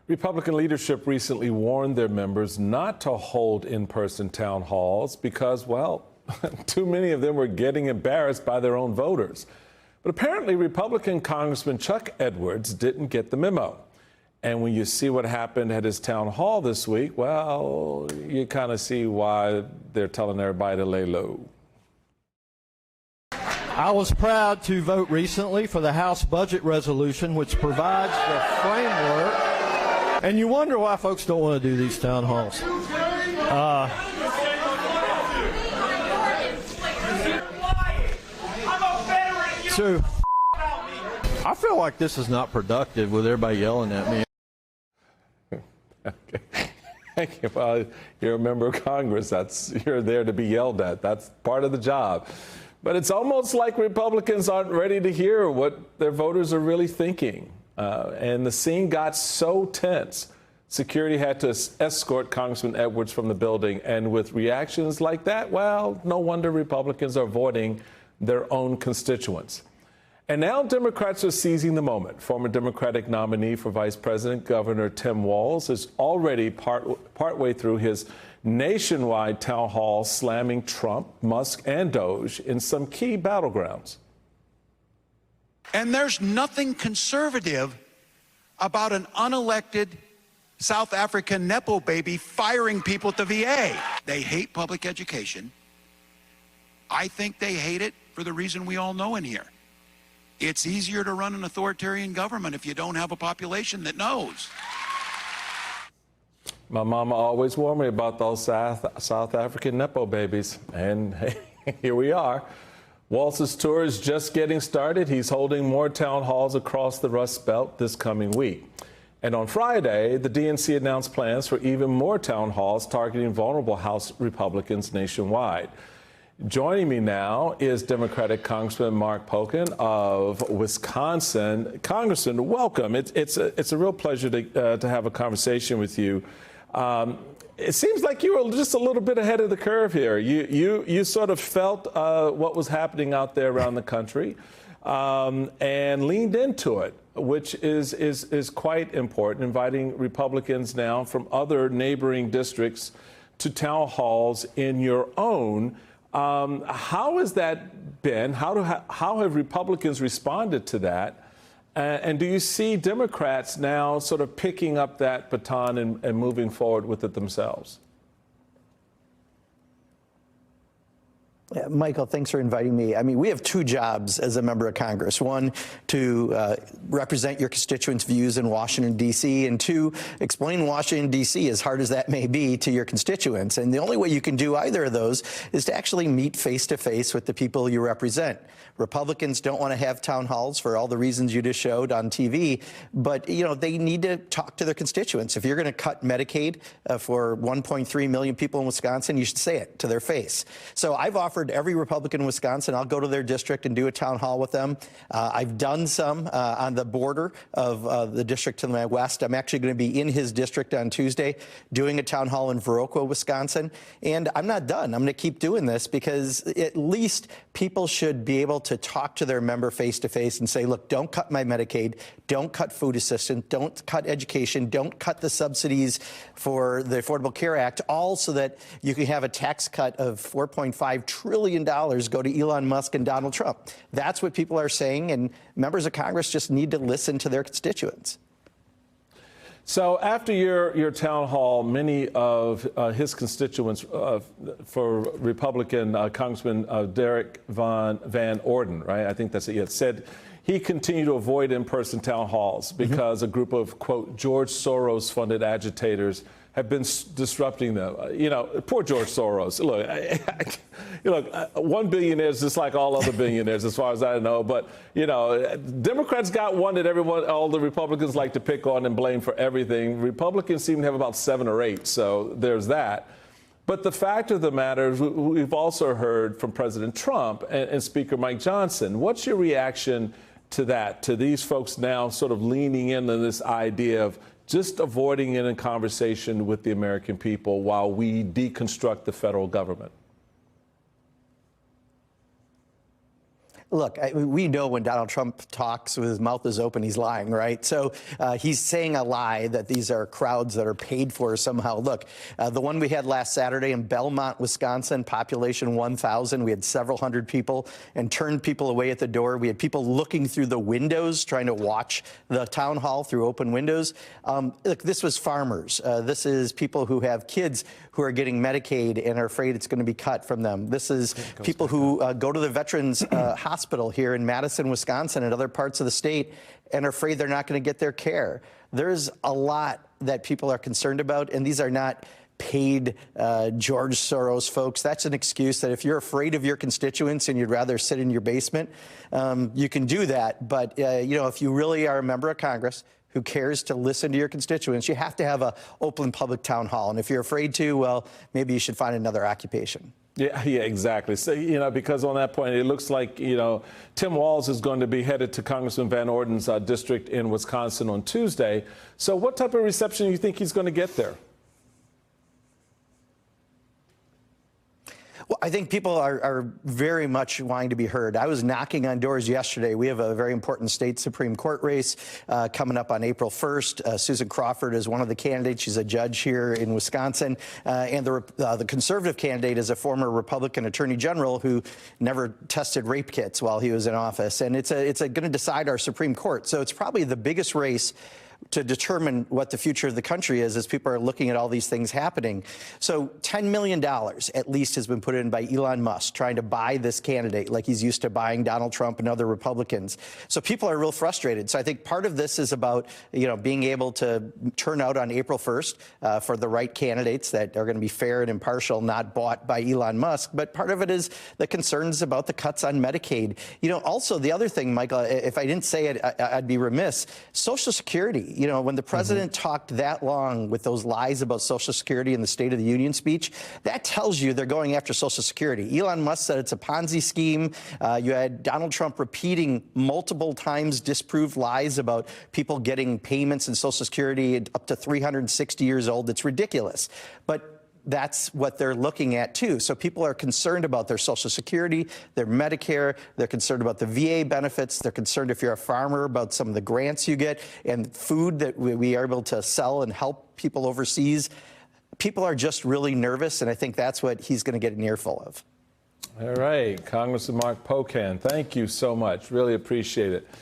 Republican leadership recently warned their members not to hold in-person town halls because, well, too many of them were getting embarrassed by their own voters. But apparently, Republican Congressman Chuck Edwards didn't get the memo. And when you see what happened at his town hall this week, well, you kind of see why they're telling everybody to lay low. I was proud to vote recently for the House budget resolution, which provides the framework. And you wonder why folks don't want to do these town halls. So I feel like this is not productive with everybody yelling at me. Okay. Thank you. Well, you're a member of Congress. You're there to be yelled at. That's part of the job. But it's almost like Republicans aren't ready to hear what their voters are really thinking. And the scene got so tense, security had to escort Congressman Edwards from the building. And with reactions like that, well, no wonder Republicans are avoiding their own constituents. And now Democrats are seizing the moment. Former Democratic nominee for Vice President, Governor Tim Walz, is already partway through his nationwide town hall slamming Trump, Musk, and Doge in some key battlegrounds. And there's nothing conservative about an unelected South African Nepo baby firing people at the VA. They hate public education. I think they hate it for the reason we all know in here. It's easier to run an authoritarian government if you don't have a population that knows. My mama always warned me about those South African Nepo babies. And hey, here we are. Walz's tour is just getting started. He's holding more town halls across the Rust Belt this coming week. And on Friday, the DNC announced plans for even more town halls targeting vulnerable House Republicans nationwide. Joining me now is Democratic Congressman Mark Pocan of Wisconsin. Congressman, welcome. It's a real pleasure to have a conversation with you. It seems like you were just a little bit ahead of the curve here. You sort of felt what was happening out there around the country and leaned into it, which is quite important, inviting Republicans now from other neighboring districts to town halls in your own. How has that been? How have Republicans responded to that? And do you see Democrats now sort of picking up that baton and moving forward with it themselves? Yeah, Michael, thanks for inviting me. I mean, we have two jobs as a member of Congress. One, to represent your constituents' views in Washington, D.C., and two, explain Washington, D.C., as hard as that may be, to your constituents. And the only way you can do either of those is to actually meet face-to-face with the people you represent. Republicans don't want to have town halls for all the reasons you just showed on TV, but, you know, they need to talk to their constituents. If you're going to cut Medicaid for 1.3 million people in Wisconsin, you should say it to their face. So I've offered every Republican in Wisconsin, I'll go to their district and do a town hall with them. I've done some on the border of the district to my west. I'm actually going to be in his district on Tuesday doing a town hall in Viroqua, Wisconsin. And I'm not done. I'm going to keep doing this because at least people should be able to talk to their member face to face and say, look, don't cut my Medicaid, don't cut food assistance, don't cut education, don't cut the subsidies for the Affordable Care Act, all so that you can have a tax cut of $4.5 trillion go to Elon Musk and Donald Trump. That's what people are saying, and members of Congress just need to listen to their constituents. So after your town hall, many of his constituents, for Republican Congressman Derek Van Orden, right? I think that's it. Said he continued to avoid in-person town halls because a group of, quote, George Soros-funded agitators have been disrupting them. You know, poor George Soros. Look, one billionaire is just like all other billionaires, as far as I know. But, you know, Democrats got one that all the Republicans like to pick on and blame for everything. Republicans seem to have about 7 or 8, so there's that. But the fact of the matter is we've also heard from President Trump and Speaker Mike Johnson. What's your reaction to that, to these folks now sort of leaning in on this idea of just avoiding it in conversation with the American people while we deconstruct the federal government? Look, we know when Donald Trump talks with his mouth is open, he's lying, right? So he's saying a lie that these are crowds that are paid for somehow. Look, the one we had last Saturday in Belmont, Wisconsin, population 1,000. We had several hundred people and turned people away at the door. We had people looking through the windows, trying to watch the town hall through open windows. Look, this was farmers. This is people who have kids who are getting Medicaid and are afraid it's going to be cut from them. This is people who go to the Veterans Hospital here in Madison, Wisconsin, and other parts of the state, and are afraid they're not going to get their care. There's a lot that people are concerned about, and these are not paid George Soros folks. That's an excuse that if you're afraid of your constituents and you'd rather sit in your basement, you can do that. But, you know, if you really are a member of Congress who cares to listen to your constituents, you have to have an open public town hall. And if you're afraid to, well, maybe you should find another occupation. Yeah, exactly. So, you know, because on that point, it looks like, you know, Tim Walz is going to be headed to Congressman Van Orden's district in Wisconsin on Tuesday. So what type of reception do you think he's going to get there? Well, I think people are very much wanting to be heard. I was knocking on doors yesterday. We have a very important state Supreme Court race coming up on April 1st. Susan Crawford is one of the candidates. She's a judge here in Wisconsin. And the conservative candidate is a former Republican attorney general who never tested rape kits while he was in office. And it's going to decide our Supreme Court. So it's probably the biggest race to determine what the future of the country is as people are looking at all these things happening. So $10 million at least has been put in by Elon Musk trying to buy this candidate like he's used to buying Donald Trump and other Republicans. So people are real frustrated. So I think part of this is about, you know, being able to turn out on April 1st for the right candidates that are going to be fair and impartial, not bought by Elon Musk. But part of it is the concerns about the cuts on Medicaid. You know, also the other thing, Michael, if I didn't say it, I'd be remiss. Social Security. You know, when the president talked that long with those lies about Social Security in the State of the Union speech, that tells you they're going after Social Security. Elon Musk said it's a Ponzi scheme. You had Donald Trump repeating multiple times disproved lies about people getting payments in Social Security up to 360 years old. It's ridiculous. But that's what they're looking at, too. So people are concerned about their Social Security, their Medicare. They're concerned about the VA benefits. They're concerned, if you're a farmer, about some of the grants you get and food that we are able to sell and help people overseas. People are just really nervous, and I think that's what he's going to get an earful of. All right. Congressman Mark Pocan, thank you so much. Really appreciate it.